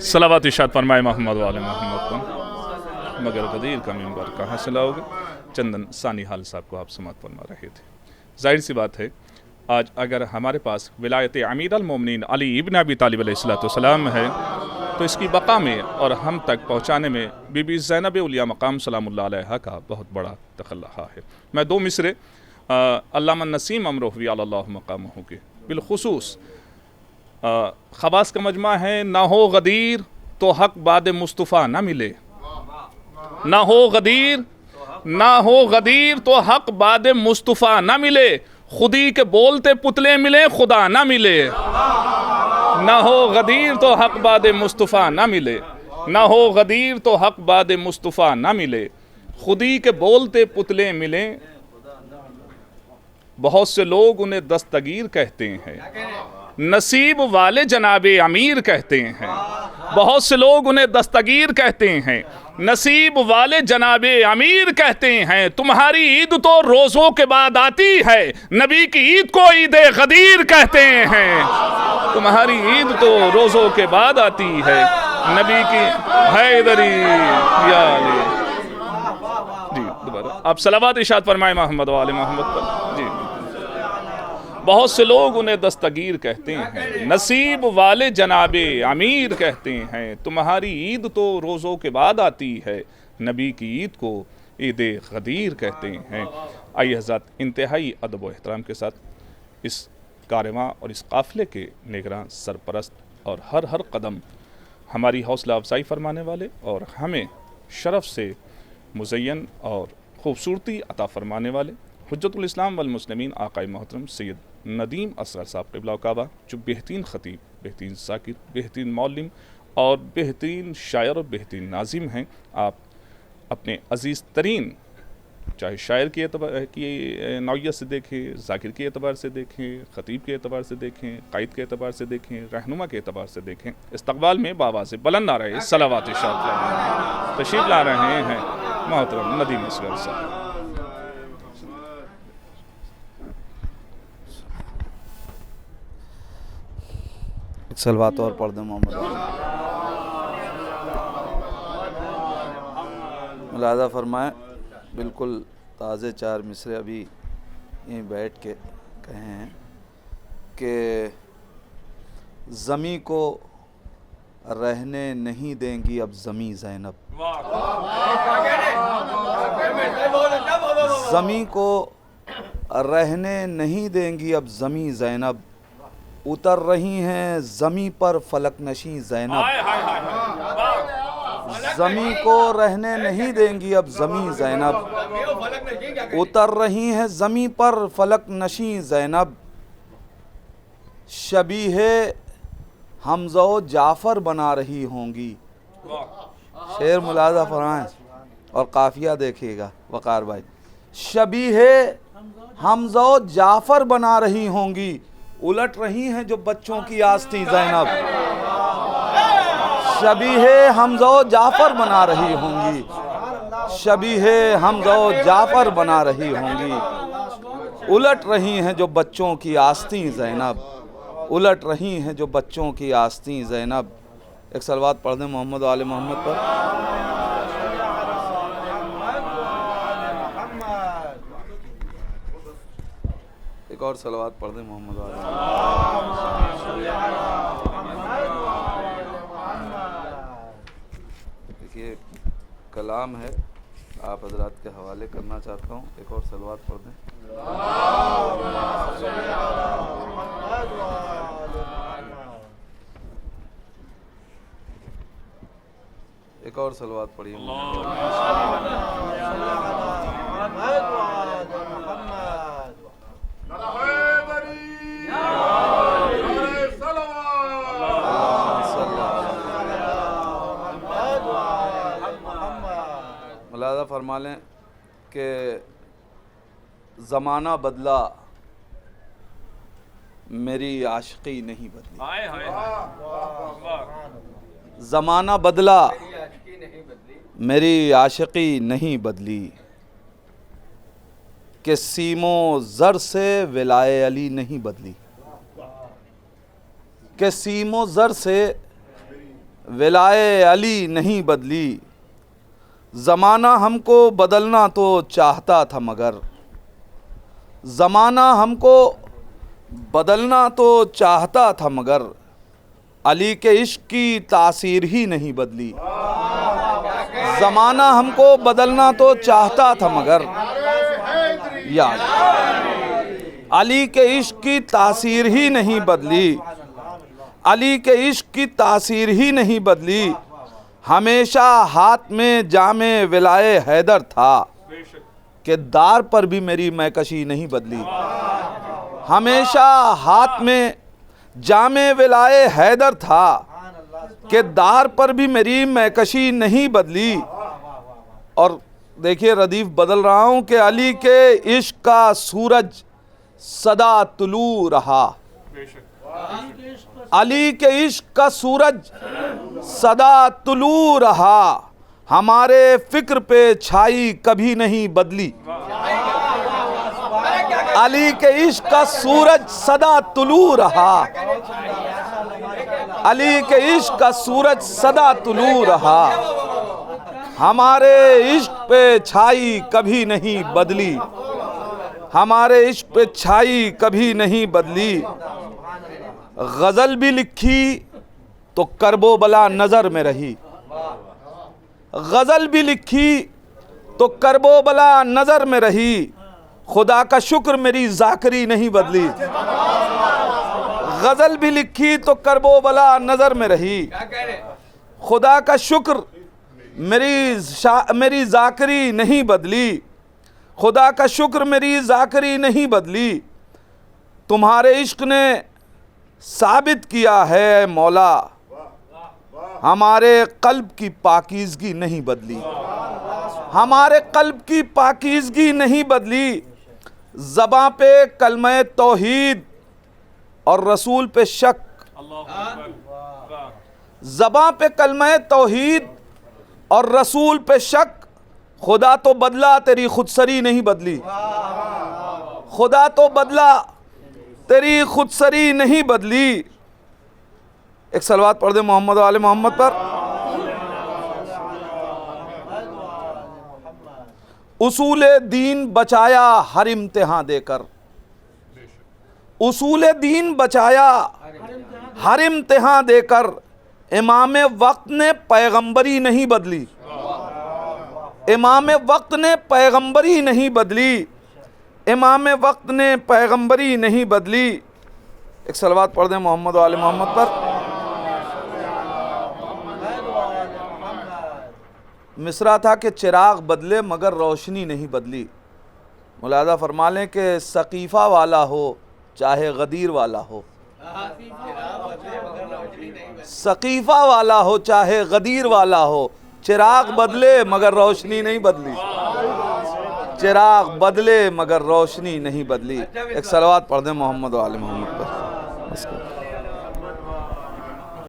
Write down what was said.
सलावत इरशाद फरमाए मोहम्मद वाले मोहम्मद को। मगर गदीर का मिंबर कहाँ से लाओगे? चंदन सानी हाल साहब को आप समात फरमा रहे थे। जाहिर सी बात है, आज अगर हमारे पास विलायत अमीर अल मोमिनीन अली इब्न अबी तालिब अलैहिस्सलाम है तो इसकी बका में और हम तक पहुँचाने में बीबी ज़ैनब उलिया मकाम सलामुल्लाह अलैहा का बहुत बड़ा दखल रहा है। मैं दो मिसरे अल्लामा नसीम अमरोहवी अल्लाह मकामहू के बिलखुसूस ख़वास का मजमा है, ना हो गदीर तो हक बाद मुस्तफ़ा ना मिले, ना हो गदीर तो हक बाद मुस्तफ़ा ना मिले, खुदी के बोलते पुतले मिले खुदा ना मिले। ना हो गदीर तो हक बाद मुस्तफ़ा ना मिले, ना हो गदीर तो हक बाद मुस्तफ़ा ना मिले, खुदी के बोलते पुतले मिले। बहुत से लोग उन्हें दस्तगीर कहते हैं, नसीब वाले जनाबे अमीर कहते हैं। बहुत से लोग उन्हें दस्तगीर कहते हैं, नसीब वाले जनाबे अमीर कहते हैं। तुम्हारी ईद तो रोज़ों के बाद आती है, नबी की ईद को ईद गदीर कहते हैं। तुम्हारी ईद तो रोज़ों के बाद आती है, नबी की हैदरी यानी। जी दोबारा आप सलावत इरशाद फरमाए मोहम्मद वाले मोहम्मद पर। जी बहुत से लोग उन्हें दस्तगीर कहते हैं, नसीब वाले जनाबे अमीर कहते हैं। तुम्हारी ईद तो रोज़ों के बाद आती है, नबी की ईद को ईद गदीर कहते हैं। आइए हज़रात, इंतहाई अदब व एहतराम के साथ इस कारवां और इस काफ़िले के निगरान सरपरस्त और हर कदम हमारी हौसला अफजाई फरमाने वाले और हमें शरफ़ से मुज़य्यन और ख़ूबसूरती अता फरमाने वाले हुज्जतुल इस्लाम वल मुस्लिमीन आक़ाए मोहतरम सैयद नदीम असगर साहब क़िबला काबा, जो बेहतरीन ख़तीब, बेहतरीन ज़ाकिर, बेहतरीन मौलिम और बेहतरीन शायर और बेहतरीन नाज़िम हैं। आप अपने अज़ीज़ तरीन, चाहे शायर के एतबार की नौइयत से देखें, ज़ाकिर के एतबार से देखें, ख़तीब के एतबार से देखें, क़ाइद के एतबार से देखें, रहनुमा के एतबार से देखें, इस्तक़बाल में बाबा से बुलंद आ रहे सलावत इरशाद तशरीफ़ ला रहे हैं मोहतरम नदीम असगर साहब। सलवात और पढ़ दो मोहम्मद। मुलाज़ा फरमाए, बिल्कुल ताज़े चार मिसरे अभी यहीं बैठ के कहे हैं कि ज़मी को रहने नहीं देंगी अब ज़मी ज़ैनब, ज़मी को रहने नहीं देंगी अब ज़मी ज़ैनब, उतर रही हैं ज़मी पर फलक नशी ज़ैनब, ज़मी को रहने नहीं देंगी अब ज़मी ज़ैनब, उतर रही हैं ज़मी पर फलक नशी ज़ैनब, शबीहे हमज़ा व जाफ़र बना रही होंगी। शेर मुलाज़ा फरमाएं और काफ़िया देखिएगा वक़ार भाई। शबीहे हमज़ा व जाफ़र बना रही होंगी, उलट रही हैं जो बच्चों की आस्तीं ज़ैनब, शबीहे हमज़ा व जाफ़र बना रही होंगी, शबीहे हमज़ा व जाफ़र बना रही होंगी, उलट रही हैं जो बच्चों की आस्तीं ज़ैनब, उलट रही हैं जो बच्चों की आस्तीं ज़ैनब। एक सलवात पढ़ दें मोहम्मद वाले मोहम्मद पर। एक और सलवात पढ़ दें मोहम्मद वाले। देखिए कलाम है, आप हजरात के हवाले करना चाहता हूँ। एक और सलवात पढ़ दें। एक और सलवात पढ़िए। मुलाज़ा फरमा लें कि ज़माना बदला मेरी आशिकी नहीं बदली, ज़माना बदला मेरी आशिकी नहीं बदली, कि सीमो ज़र से विलाए अली नहीं बदली, कि सीमो ज़र से ولائے علی نہیں بدلی، زمانہ ہم کو بدلنا تو چاہتا تھا مگر، زمانہ ہم کو بدلنا تو چاہتا تھا مگر، علی کے عشق کی تاثیر ہی نہیں بدلی۔ زمانہ ہم کو بدلنا تو چاہتا تھا مگر، یاد علی کے عشق کی تاثیر ہی نہیں بدلی، علی کے عشق کی تاثیر ہی نہیں بدلی، ہمیشہ ہاتھ میں جام ولائے حیدر تھا کہ دار پر بھی میری میکشی نہیں بدلی۔ ہمیشہ ہاتھ میں جام ولائے حیدر تھا کہ دار پر بھی میری میکشی نہیں بدلی۔ اور دیکھیے ردیف بدل رہا ہوں کہ علی کے عشق کا سورج سدا طلوع رہا، علی کے عشق کا سورج سدا طلوع رہا، ہمارے فکر پہ چھائی کبھی نہیں بدلی۔ علی کے عشق کا سورج سدا طلوع رہا، علی کے عشق کا سورج سدا طلوع رہا، ہمارے عشق پہ چھائی کبھی نہیں بدلی، ہمارے عشق پہ چھائی کبھی نہیں بدلی۔ غزل بھی لکھی تو کرب و بلا نظر میں رہی، غزل بھی لکھی تو کرب و بلا نظر میں رہی، خدا کا شکر میری ذاکری نہیں بدلی۔ غزل بھی لکھی تو کرب و بلا نظر میں رہی، خدا کا شکر میری ذاکری نہیں بدلی، خدا کا شکر میری ذاکری نہیں بدلی۔ تمہارے عشق نے ثابت کیا ہے مولا، ہمارے قلب کی پاکیزگی نہیں بدلی، ہمارے قلب کی پاکیزگی نہیں بدلی۔ زباں پہ کلمہ توحید اور رسول پہ شک، زباں پہ کلمہ توحید اور رسول پہ شک، خدا تو بدلا تیری خودسری نہیں بدلی، خدا تو بدلا تیری خودسری نہیں بدلی۔ ایک صلوات پڑھ دے محمد و آل محمد پر۔ اصول دین بچایا ہر امتحان دے کر، اصول دین بچایا ہر امتحان دے کر، امام وقت نے پیغمبری نہیں بدلی، امام وقت نے پیغمبری نہیں بدلی، امام وقت نے پیغمبری نہیں بدلی۔ ایک صلوات پڑھ دیں محمد و آل محمد پر۔ مصرع تھا کہ چراغ بدلے مگر روشنی نہیں بدلی۔ ملاحظہ فرما لیں کہ سقیفہ والا ہو چاہے غدیر والا ہو، سقیفہ والا ہو چاہے غدیر والا ہو، چراغ بدلے مگر روشنی نہیں بدلی، چراغ بدلے مگر روشنی نہیں بدلی۔ ایک صلوات پڑھ دیں محمد و آل محمد پر۔